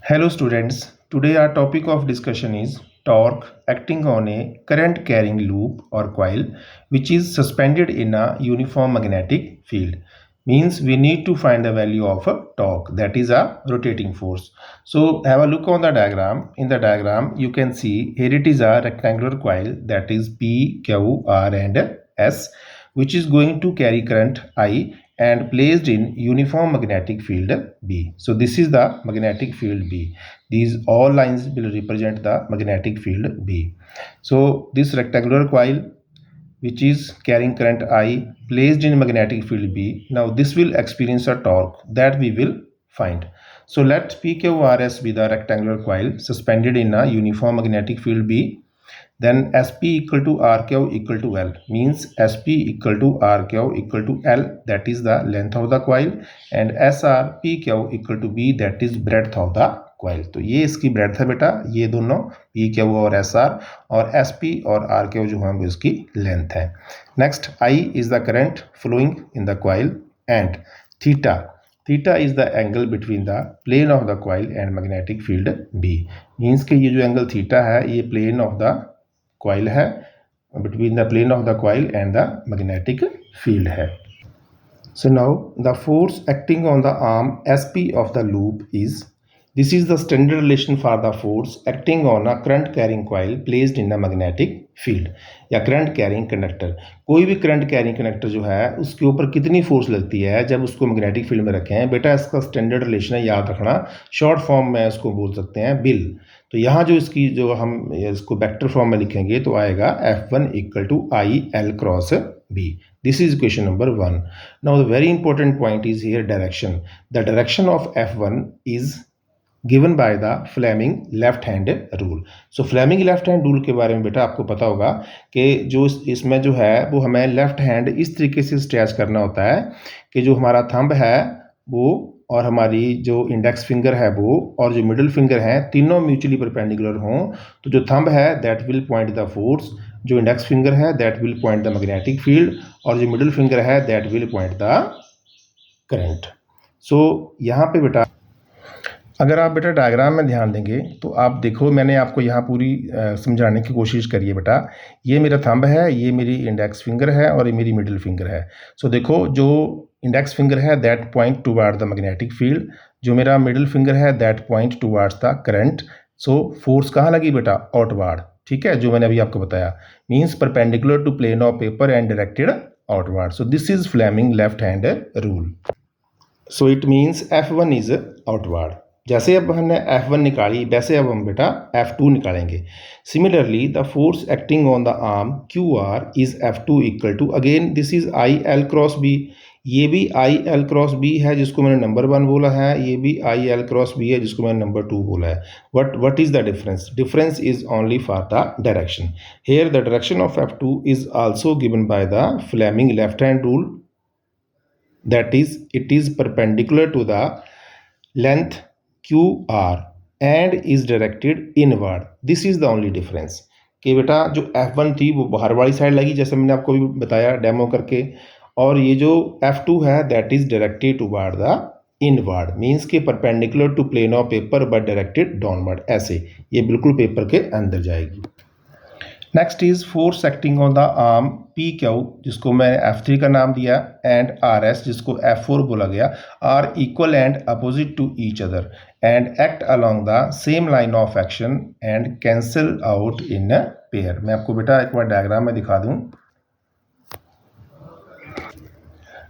Hello students, today our topic of discussion is torque acting on a current carrying loop or coil which is suspended in a uniform magnetic field. Means we need to find the value of a torque, that is a rotating force. So have a look on the diagram. In the diagram you can see here it is a rectangular coil, that is P, Q, R and S, which is going to carry current I and placed in uniform magnetic field B. So this is the magnetic field B. These all lines will represent the magnetic field B. So this rectangular coil which is carrying current I placed in magnetic field B. Now this will experience a torque that we will find. So let PQRS be the rectangular coil suspended in a uniform magnetic field B. Then SP equal to RQ equal to L, means SP equal to RQ equal to L, that is the length of the coil, and SR PQ equal to B, that is breadth of the coil. तो ये इसकी breadth है बेटा, ये दोनों PQ और SR, और SP और RQ जो है वो इसकी length है. Next, I is the current flowing in the coil and theta. Theta is the angle between the plane of the coil and magnetic field B. Means कि ये जो angle theta है ये plane of the coil है, between the plane of the coil and the magnetic field है. So now the force acting on the arm SP of the loop is, this is the standard relation for the force acting on a current carrying coil placed in a magnetic field या current carrying conductor. कोई भी current carrying conductor जो है उसके ऊपर कितनी force लगती है जब उसको मैग्नेटिक फील्ड में रखें हैं. बेटा इसका स्टैंडर्ड रिलेशन है, याद रखना. शॉर्ट फॉर्म में इसको बोल सकते हैं बिल. तो यहाँ जो इसकी जो हम इसको वेक्टर फॉर्म में लिखेंगे तो आएगा F1 equal to I L cross B. This is equation number 1. Now the very important point is here direction. The direction of F1 is given by the Fleming left hand rule. So Fleming left hand rule के बारे में बेटा आपको पता होगा कि जो इसमें जो है वो हमें लेफ्ट हैंड इस तरीके से स्ट्रेच करना होता है कि जो हमारा थंब है वो और हमारी जो इंडेक्स फिंगर है वो और जो मिडिल फिंगर है तीनों म्यूचुअली परपेंडिकुलर हों. तो जो थंब है that will point the force, जो इंडेक्स फिंगर है that will point the magnetic field, और जो मिडिल फिंगर है that will point the current. So यहाँ पे बेटा अगर आप बेटा डायग्राम में ध्यान देंगे तो आप देखो मैंने आपको यहाँ पूरी समझाने की कोशिश करी है बेटा. ये मेरा थंब है, ये मेरी इंडेक्स फिंगर है और ये मेरी मिडिल फिंगर है. सो देखो जो इंडेक्स फिंगर है that point toward the magnetic field, जो मेरा मिडिल फिंगर है that point towards the current. So force कहाँ लगी बेटा? आउटवर्ड. ठीक है, जो मैंने अभी आपको बताया, means perpendicular to plane of paper and directed outward. So this is Fleming left hand rule. So it means F1 is outward. जैसे अब हमने F1 निकाली वैसे अब हम बेटा F2 निकालेंगे. Similarly the force acting on the arm QR is F2 equal to, again this is I L cross B. ये भी आई एल क्रॉस बी है जिसको मैंने नंबर 1 बोला है, ये भी आई एल क्रॉस बी है जिसको मैंने नंबर 2 बोला है. What is the difference? Difference is only for the direction. Here the direction of F2 is also given by the Fleming left hand rule, that is it is perpendicular to the length QR and is directed inward. This is the only difference कि बेटा जो F1 थी वो बाहर वाली side लगी जैसे मैंने आपको भी बताया डेमो करके, और ये जो F2 है that is directed toward the inward. Means के perpendicular to plane of paper but directed downward. ऐसे ये बिल्कुल पेपर के अंदर जाएगी. Next is force acting on the arm PQ जिसको मैंने F3 का नाम दिया एंड RS जिसको F4 बोला गया, are equal and opposite to each other and act along the same line of action and cancel out in pair. मैं आपको बेटा एक बार डायग्राम में दिखा दूं.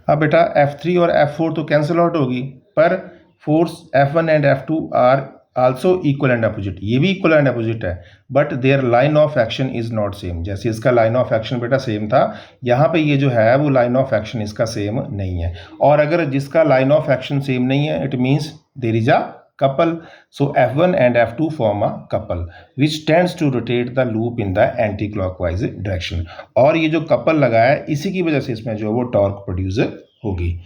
अब बेटा F3 और F4 तो कैंसिल आउट होगी, पर force F1 and F2 are also equal and opposite. ये भी इक्वल एंड अपोजिट है but their line of action is not same. जैसे इसका लाइन ऑफ एक्शन बेटा सेम था, यहाँ पे ये जो है वो लाइन ऑफ एक्शन इसका सेम नहीं है. और अगर जिसका लाइन ऑफ एक्शन सेम नहीं है it means there is a couple. So F1 and F2 form a couple which tends to rotate the loop in the anti-clockwise direction. और ये जो couple लगा है इसी की वजह से इसमें जो है वो टॉर्क प्रोड्यूस होगी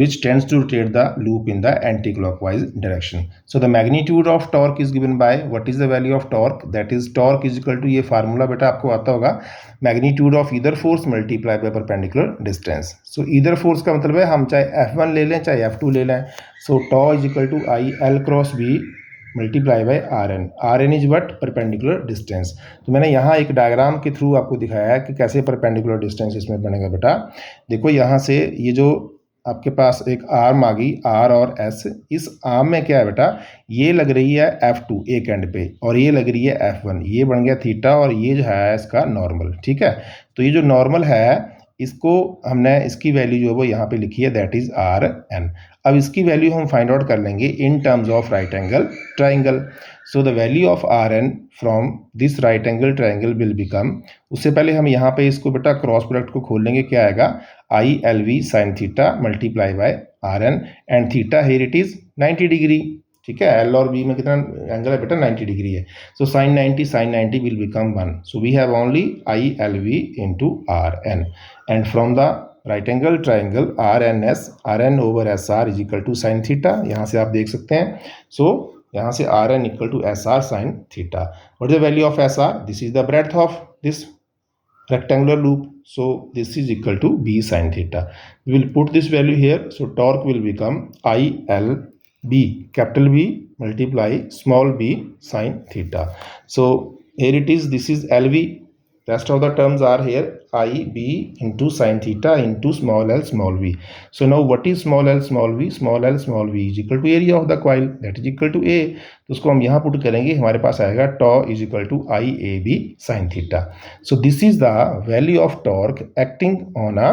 which tends to rotate the loop in the anti-clockwise direction. So the magnitude of torque is given by, what is the value of torque? That is torque is equal to, ये formula बेटा आपको आता होगा, magnitude of either force multiplied by perpendicular distance. So either force का मतलब है हम चाहे F1 ले लें चाहे F2 ले लें. So tau is equal to I L cross B multiply by R N is what perpendicular distance. तो मैंने यहाँ एक डायग्राम के थ्रू आपको दिखाया है कि कैसे परपेंडिकुलर डिस्टेंस इसमें बनेगा बेटा। देखो यहाँ से ये जो आपके पास एक आर्म आ गई आर और एस, इस आर्म में क्या है बेटा, ये लग रही है F2 एक एंड पे और ये लग रही है F1, ये बन गया थीटा और ये जो है इसका नॉर्मल। ठीक है, तो ये जो नॉर्मल है इसको हमने इसकी वैल्यू जो है वो यहाँ पे लिखी है, दैट इज आर एन। अब इसकी वैल्यू हम फाइंड आउट कर लेंगे in terms of right angle triangle. So the value of R N from this right angle triangle will become, उससे पहले हम यहाँ पे इसको बेटा क्रॉस प्रोडक्ट को खोल लेंगे, क्या आएगा, I L V sine theta multiply by R N and theta here it is 90 degree. ठीक है, एल और बी में कितना एंगल है बेटा, 90 डिग्री है। So sine 90 will become 1। So we have only I L V into R N and from the right angle triangle R N over S R is equal to sine theta. यहाँ से आप देख सकते हैं, so यहाँ से R N equal to S R sine theta. What is the value of S R, this is the breadth of this rectangular loop, so this is equal to b sin theta. We will put this value here, so torque will become I L B, capital B multiply small b sin theta. So here it is, this is L V, rest of the terms are here I B into sin theta into small l small v. So now what is small l small v? Small l small v is equal to area of the coil, that is equal to A. तो उसको हम यहाँ put करेंगे, हमारे पास आएगा tau is equal to I A B sine theta. So this is the value of torque acting on a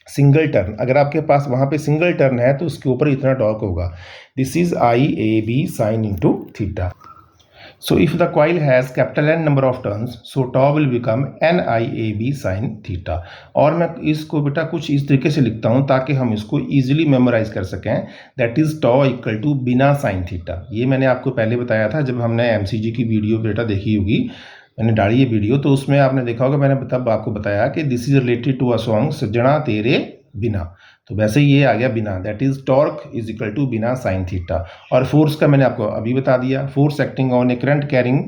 single turn. अगर आपके पास वहाँ पे सिंगल टर्न है तो उसके ऊपर इतना टॉर्क होगा। This is I A B sine into theta. So if the coil has capital N number of turns, so tau will become NIAB sin theta। और मैं इसको बेटा कुछ इस तरीके से लिखता हूँ ताकि हम इसको easily memorize कर सकें, that is tau equal to बिना sin theta। ये मैंने आपको पहले बताया था जब हमने MCG की वीडियो बेटा देखी होगी, मैंने डाली ये वीडियो, तो उसमें आपने देखा होगा मैंने तब आपको बताया कि this is related to a song सजना तेरे बिना। तो वैसे ही ये आ गया बिना, that is torque is equal to बिना साइन थीटा। और फोर्स का मैंने आपको अभी बता दिया, force acting on a current carrying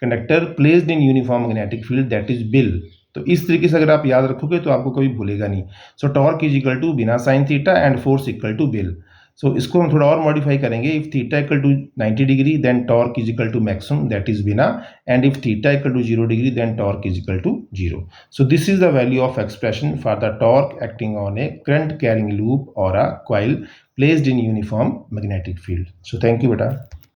conductor placed in uniform magnetic field, that is बिल। तो इस तरीके से अगर आप याद रखोगे तो आपको कभी भूलेगा नहीं। So torque is equal to बिना sine theta and force equal to बिल। सो इसको हम थोड़ा और मॉडिफाई करेंगे, if theta equal to 90 degree then torque is equal to maximum, that is बिना, and if theta equal to 0 degree then torque is equal to 0। So this is the value of expression for the torque acting on a current carrying loop और a coil placed in uniform magnetic field. So thank you बेटा।